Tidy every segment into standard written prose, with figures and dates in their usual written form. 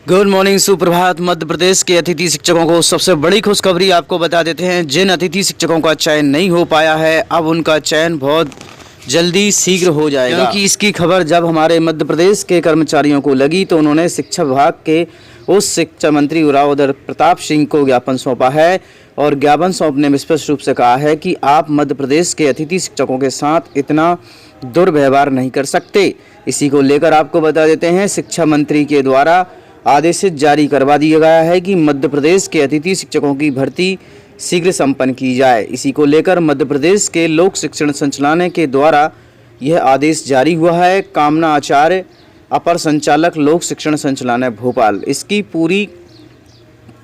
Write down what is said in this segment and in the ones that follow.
Good morning, सुप्रभात। मध्य प्रदेश के अतिथि शिक्षकों को सबसे बड़ी खुशखबरी आपको बता देते हैं। जिन अतिथि शिक्षकों का चयन नहीं हो पाया है, अब उनका चयन बहुत जल्दी शीघ्र हो जाएगा। क्योंकि इसकी खबर जब हमारे मध्य प्रदेश के कर्मचारियों को लगी तो उन्होंने शिक्षा विभाग के उस शिक्षा मंत्री उरावदर प्रताप सिंह को ज्ञापन सौंपा है और ज्ञापन सौंपने में स्पष्ट रूप से कहा है कि आप मध्य प्रदेश के अतिथि शिक्षकों के साथ इतना दुर्व्यवहार नहीं कर सकते। इसी को लेकर आपको बता देते हैं, शिक्षा मंत्री के द्वारा आदेश जारी करवा दिया गया है कि मध्य प्रदेश के अतिथि शिक्षकों की भर्ती शीघ्र संपन्न की जाए। इसी को लेकर मध्य प्रदेश के लोक शिक्षण संचालनालय के द्वारा यह आदेश जारी हुआ है। कामना आचार्य, अपर संचालक लोक शिक्षण संचालनालय भोपाल। इसकी पूरी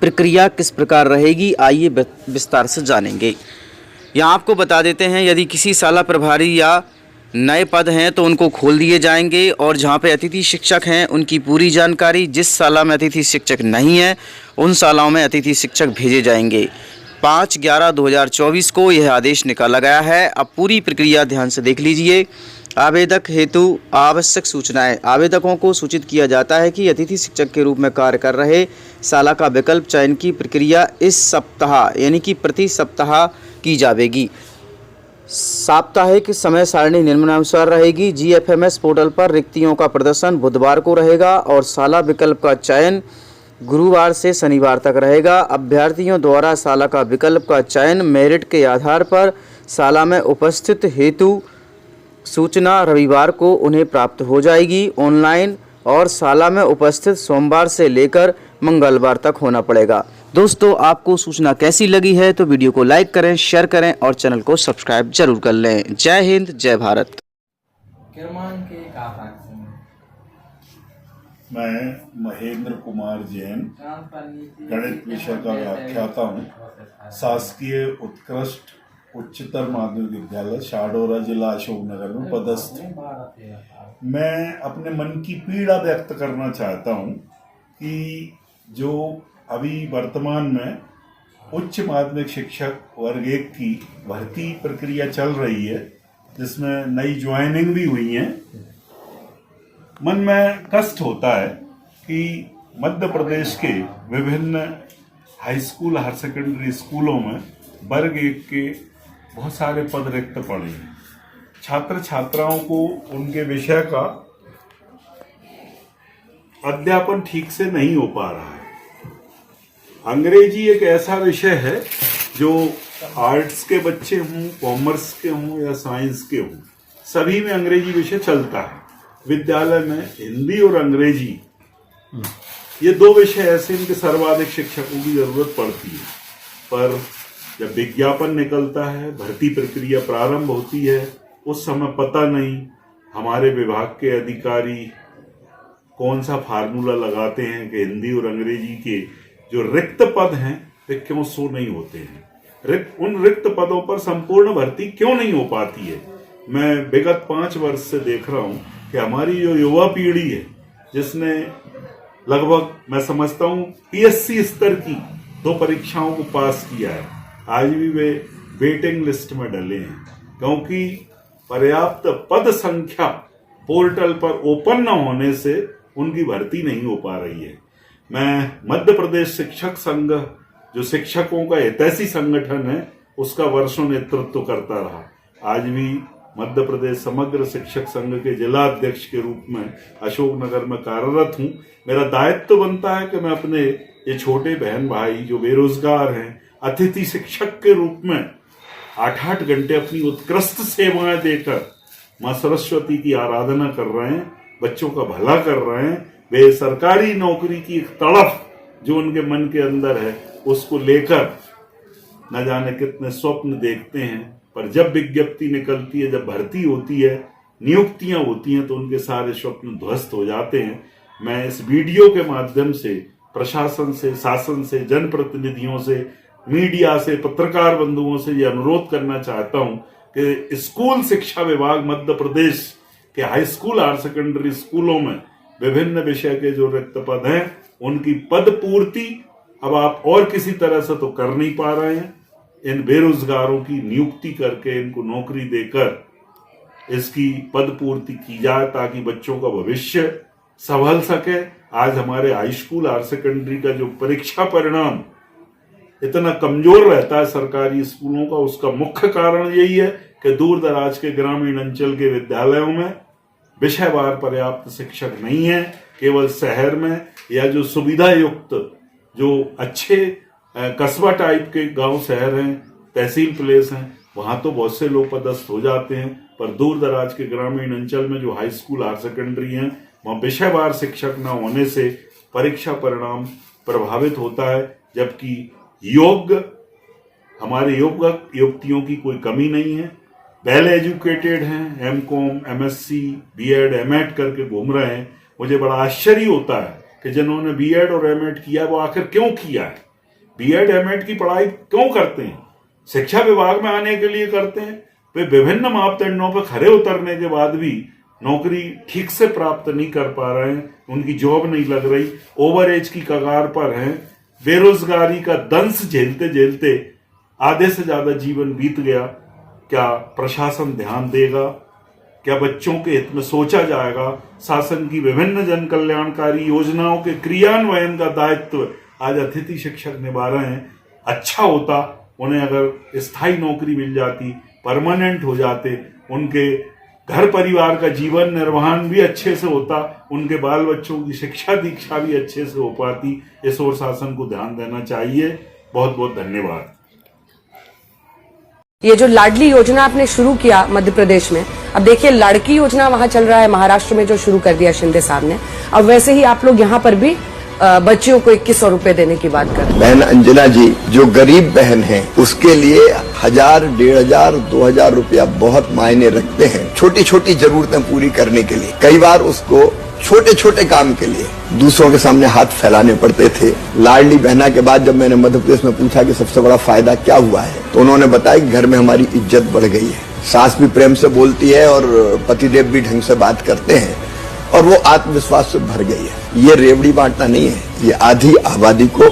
प्रक्रिया किस प्रकार रहेगी, आइए विस्तार से जानेंगे। यहाँ आपको बता देते हैं, यदि किसी शाला प्रभारी या नए पद हैं तो उनको खोल दिए जाएंगे और जहाँ पे अतिथि शिक्षक हैं उनकी पूरी जानकारी, जिस शाला में अतिथि शिक्षक नहीं है उन शालाओं में अतिथि शिक्षक भेजे जाएंगे। 5/11/2024 को यह आदेश निकाला गया है। अब पूरी प्रक्रिया ध्यान से देख लीजिए। आवेदक हेतु आवश्यक सूचनाएं। आवेदकों को सूचित किया जाता है कि अतिथि शिक्षक के रूप में कार्य कर रहे शाला का विकल्प चयन की प्रक्रिया इस सप्ताह यानी कि प्रति सप्ताह की जाएगी। साप्ताहिक समय सारणी निम्नानुसार रहेगी। GFMS पोर्टल पर रिक्तियों का प्रदर्शन बुधवार को रहेगा और शाला विकल्प का चयन गुरुवार से शनिवार तक रहेगा। अभ्यर्थियों द्वारा शाला का विकल्प का चयन मेरिट के आधार पर शाला में उपस्थित हेतु सूचना रविवार को उन्हें प्राप्त हो जाएगी ऑनलाइन और शाला में उपस्थित सोमवार से लेकर मंगलवार तक होना पड़ेगा। दोस्तों, आपको सूचना कैसी लगी है तो वीडियो को लाइक करें, शेयर करें और चैनल को सब्सक्राइब जरूर कर लें। जय हिंद, जय भारत। मैं महेंद्र कुमार जैन गणित विषय का व्याख्याता हूँ। शासकीय उत्कृष्ट उच्चतर माध्यमिक विद्यालय शाडोरा, जिला अशोकनगर में पदस्थ हूँ। मैं अपने मन की पीड़ा व्यक्त करना चाहता हूँ कि जो अभी वर्तमान में उच्च माध्यमिक शिक्षक वर्ग 1 की भर्ती प्रक्रिया चल रही है, जिसमें नई ज्वाइनिंग भी हुई है, मन में कष्ट होता है कि मध्य प्रदेश के विभिन्न हाई स्कूल, हायर सेकेंडरी स्कूलों में वर्ग 1 के बहुत सारे पद रिक्त पड़े हैं। छात्र छात्राओं को उनके विषय का अध्यापन ठीक से नहीं हो पा रहा है। अंग्रेजी एक ऐसा विषय है जो आर्ट्स के बच्चे हों, कॉमर्स के हों या साइंस के हों, सभी में अंग्रेजी विषय चलता है। विद्यालय में हिंदी और अंग्रेजी ये दो विषय ऐसे इनके सर्वाधिक शिक्षकों की जरूरत पड़ती है। पर जब विज्ञापन निकलता है, भर्ती प्रक्रिया प्रारंभ होती है, उस समय पता नहीं हमारे विभाग के अधिकारी कौन सा फार्मूला लगाते हैं कि हिंदी और अंग्रेजी के जो रिक्त पद हैं वे क्यों शो नहीं होते हैं, उन रिक्त पदों पर संपूर्ण भर्ती क्यों नहीं हो पाती है। मैं विगत 5 वर्ष से देख रहा हूं कि हमारी जो युवा पीढ़ी है, जिसने लगभग मैं समझता हूं PSC स्तर की 2 परीक्षाओं को पास किया है, आज भी वे वेटिंग लिस्ट में डले हैं, क्योंकि पर्याप्त पद संख्या पोर्टल पर ओपन न होने से उनकी भर्ती नहीं हो पा रही है। मैं मध्य प्रदेश शिक्षक संघ, जो शिक्षकों का हितैषी संगठन है, उसका वर्षों नेतृत्व करता रहा। आज भी मध्य प्रदेश समग्र शिक्षक संघ के जिला अध्यक्ष के रूप में अशोकनगर में कार्यरत हूं। मेरा दायित्व बनता है कि मैं अपने ये छोटे बहन भाई जो बेरोजगार हैं, अतिथि शिक्षक के रूप में 8-8 घंटे अपनी उत्कृष्ट सेवाएं देकर मां सरस्वती की आराधना कर रहे हैं, बच्चों का भला कर रहे हैं। वे सरकारी नौकरी की एक तड़प जो उनके मन के अंदर है, उसको लेकर न जाने कितने स्वप्न देखते हैं, पर जब विज्ञप्ति निकलती है, जब भर्ती होती है, नियुक्तियां होती हैं, तो उनके सारे स्वप्न ध्वस्त हो जाते हैं। मैं इस वीडियो के माध्यम से प्रशासन से, शासन से, जनप्रतिनिधियों से, मीडिया से, पत्रकार बंधुओं से ये अनुरोध करना चाहता हूं कि स्कूल शिक्षा विभाग मध्य प्रदेश के हाई स्कूल, हायर सेकेंडरी स्कूलों में विभिन्न विषय के जो रिक्त पद हैं, उनकी पद पूर्ति अब आप और किसी तरह से तो कर नहीं पा रहे हैं। इन बेरोजगारों की नियुक्ति करके इनको नौकरी देकर इसकी पद पूर्ति की जाए, ताकि बच्चों का भविष्य संभल सके आज हमारे हाई स्कूल हायर सेकेंडरी का जो परीक्षा परिणाम इतना कमजोर रहता है सरकारी स्कूलों का, उसका मुख्य कारण यही है कि दूर दराज के ग्रामीण अंचल के विद्यालयों में विषयवार पर्याप्त शिक्षक नहीं है। केवल शहर में या जो सुविधा युक्त जो अच्छे कस्बा टाइप के गांव शहर हैं, तहसील प्लेस हैं, वहां तो बहुत से लोग पदस्थ हो जाते हैं, पर दूर दराज के ग्रामीण अंचल में जो हाई स्कूल हायर सेकेंडरी हैं वहां विषयवार शिक्षक न होने से परीक्षा परिणाम प्रभावित होता है। जबकि योग्य हमारे युवक युवतियों की कोई कमी नहीं है, वेल एजुकेटेड हैं, एमकॉम, एमएससी, बीएड, एमएड करके घूम रहे हैं। मुझे बड़ा आश्चर्य होता है कि जिन्होंने बीएड और एमएड किया वो आखिर क्यों किया है, बीएड एमएड की पढ़ाई क्यों करते हैं, शिक्षा विभाग में आने के लिए करते हैं। वे विभिन्न मापदंडों पर खरे उतरने के बाद भी नौकरी ठीक से प्राप्त नहीं कर पा रहे हैं, उनकी जॉब नहीं लग रही, ओवर एज की कगार पर हैं, बेरोजगारी का दंश झेलते झेलते आधे से ज्यादा जीवन बीत गया। क्या प्रशासन ध्यान देगा? क्या बच्चों के हित में सोचा जाएगा? शासन की विभिन्न जन कल्याणकारी योजनाओं के क्रियान्वयन का दायित्व आज अतिथि शिक्षक निभा रहे हैं। अच्छा होता उन्हें अगर स्थायी नौकरी मिल जाती, परमानेंट हो जाते, उनके घर परिवार का जीवन निर्वहन भी अच्छे से होता, उनके बाल बच्चों की शिक्षा दीक्षा भी अच्छे से हो पाती। इस ओर शासन को ध्यान देना चाहिए। बहुत बहुत धन्यवाद। ये जो लाडली योजना आपने शुरू किया मध्य प्रदेश में, अब देखिए लड़की योजना वहां चल रहा है महाराष्ट्र में जो शुरू कर दिया शिंदे साहब ने, अब वैसे ही आप लोग यहाँ पर भी बच्चियों को 2100 रुपए देने की बात कर रहे हैं। बहन अंजना जी जो गरीब बहन है उसके लिए 1000, 1500, 2000 रुपया बहुत मायने रखते हैं छोटी छोटी जरूरतें पूरी करने के लिए। कई बार उसको छोटे छोटे काम के लिए दूसरों के सामने हाथ फैलाने पड़ते थे। लाडली बहना के बाद जब मैंने मध्य प्रदेश में पूछा कि सबसे बड़ा फायदा क्या हुआ है, तो उन्होंने बताया कि घर में हमारी इज्जत बढ़ गई है, सास भी प्रेम से बोलती है और पतिदेव भी ढंग से बात करते हैं और वो आत्मविश्वास से भर गई है। ये रेवड़ी बांटना नहीं है, ये आधी आबादी को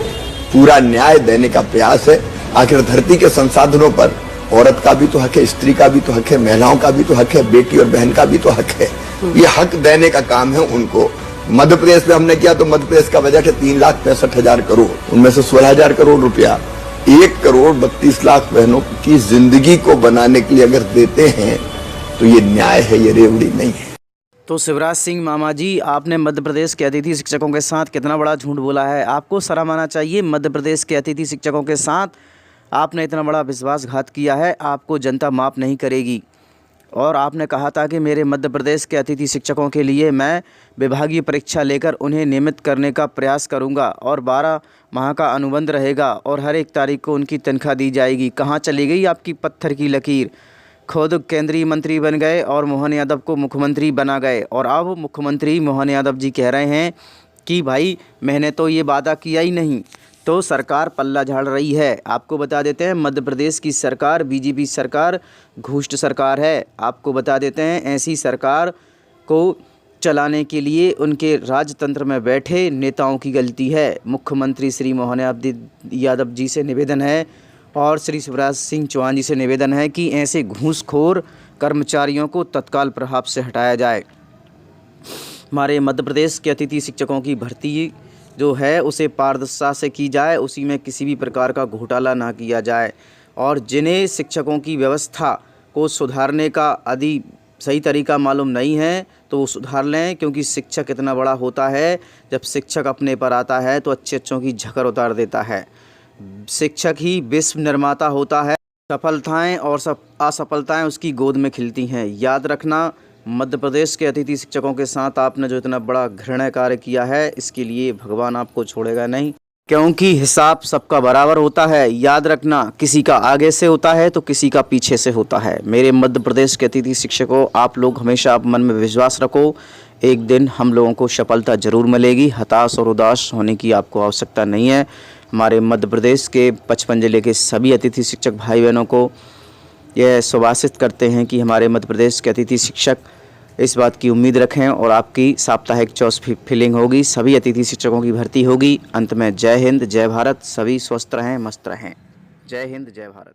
पूरा न्याय देने का प्रयास है। आखिर धरती के संसाधनों पर औरत का भी तो हक है, स्त्री का भी तो हक है, महिलाओं का भी तो हक है, बेटी और बहन का भी तो हक है। ये हक देने का काम है उनको। मध्य प्रदेश में हमने किया तो मध्य प्रदेश का बजट है 3,65,000 करोड़, उनमें से 16,000 करोड़ रुपया 1,32,00,000 बहनों की जिंदगी को बनाने के लिए अगर देते हैं तो ये न्याय है, ये रेवड़ी नहीं है। तो शिवराज सिंह मामा जी, आपने मध्य प्रदेश के अतिथि शिक्षकों के साथ कितना बड़ा झूठ बोला है। आपको शर्म आना चाहिए। मध्य प्रदेश के अतिथि शिक्षकों के साथ आपने इतना बड़ा विश्वासघात किया है, आपको जनता माफ़ नहीं करेगी। और आपने कहा था कि मेरे मध्य प्रदेश के अतिथि शिक्षकों के लिए मैं विभागीय परीक्षा लेकर उन्हें नियमित करने का प्रयास करूंगा और 12 माह का अनुबंध रहेगा और हर 1 तारीख को उनकी तनख्वाह दी जाएगी। कहाँ चली गई आपकी पत्थर की लकीर? खुद केंद्रीय मंत्री बन गए और मोहन यादव को मुख्यमंत्री बना गए, और अब मुख्यमंत्री मोहन यादव जी कह रहे हैं कि भाई मैंने तो ये वादा किया ही नहीं। तो सरकार पल्ला झाड़ रही है। आपको बता देते हैं मध्य प्रदेश की सरकार बीजेपी सरकार घुष्ट सरकार है। आपको बता देते हैं ऐसी सरकार को चलाने के लिए उनके राजतंत्र में बैठे नेताओं की गलती है। मुख्यमंत्री श्री मोहन यादव जी से निवेदन है और श्री शिवराज सिंह चौहान जी से निवेदन है कि ऐसे घूसखोर कर्मचारियों को तत्काल प्रभाव से हटाया जाए। हमारे मध्य प्रदेश के अतिथि शिक्षकों की भर्ती जो है उसे पारदर्शिता से की जाए, उसी में किसी भी प्रकार का घोटाला ना किया जाए। और जिन्हें शिक्षकों की व्यवस्था को सुधारने का यदि सही तरीका मालूम नहीं है तो वो सुधार लें, क्योंकि शिक्षक इतना बड़ा होता है, जब शिक्षक अपने पर आता है तो अच्छों की झकर उतार देता है। शिक्षक ही विश्व निर्माता होता है। सफलताएं और असफलताएं उसकी गोद में खिलती हैं। याद रखना, मध्य प्रदेश के अतिथि शिक्षकों के साथ आपने जो इतना बड़ा घृणा कार्य किया है, इसके लिए भगवान आपको छोड़ेगा नहीं, क्योंकि हिसाब सबका बराबर होता है। याद रखना, किसी का आगे से होता है तो किसी का पीछे से होता है। मेरे मध्य प्रदेश के अतिथि शिक्षकों, आप लोग हमेशा आप मन में विश्वास रखो, एक दिन हम लोगों को सफलता जरूर मिलेगी। हताश और उदास होने की आपको आवश्यकता नहीं है। हमारे मध्य प्रदेश के 55 जिले के सभी अतिथि शिक्षक भाई बहनों को यह सुभाषित करते हैं कि हमारे मध्य प्रदेश के अतिथि शिक्षक इस बात की उम्मीद रखें और आपकी साप्ताहिक चॉइस फिलिंग होगी। सभी अतिथि शिक्षकों की भर्ती होगी। अंत में जय हिंद, जय भारत। सभी स्वस्थ रहें, मस्त रहें। जय हिंद, जय भारत।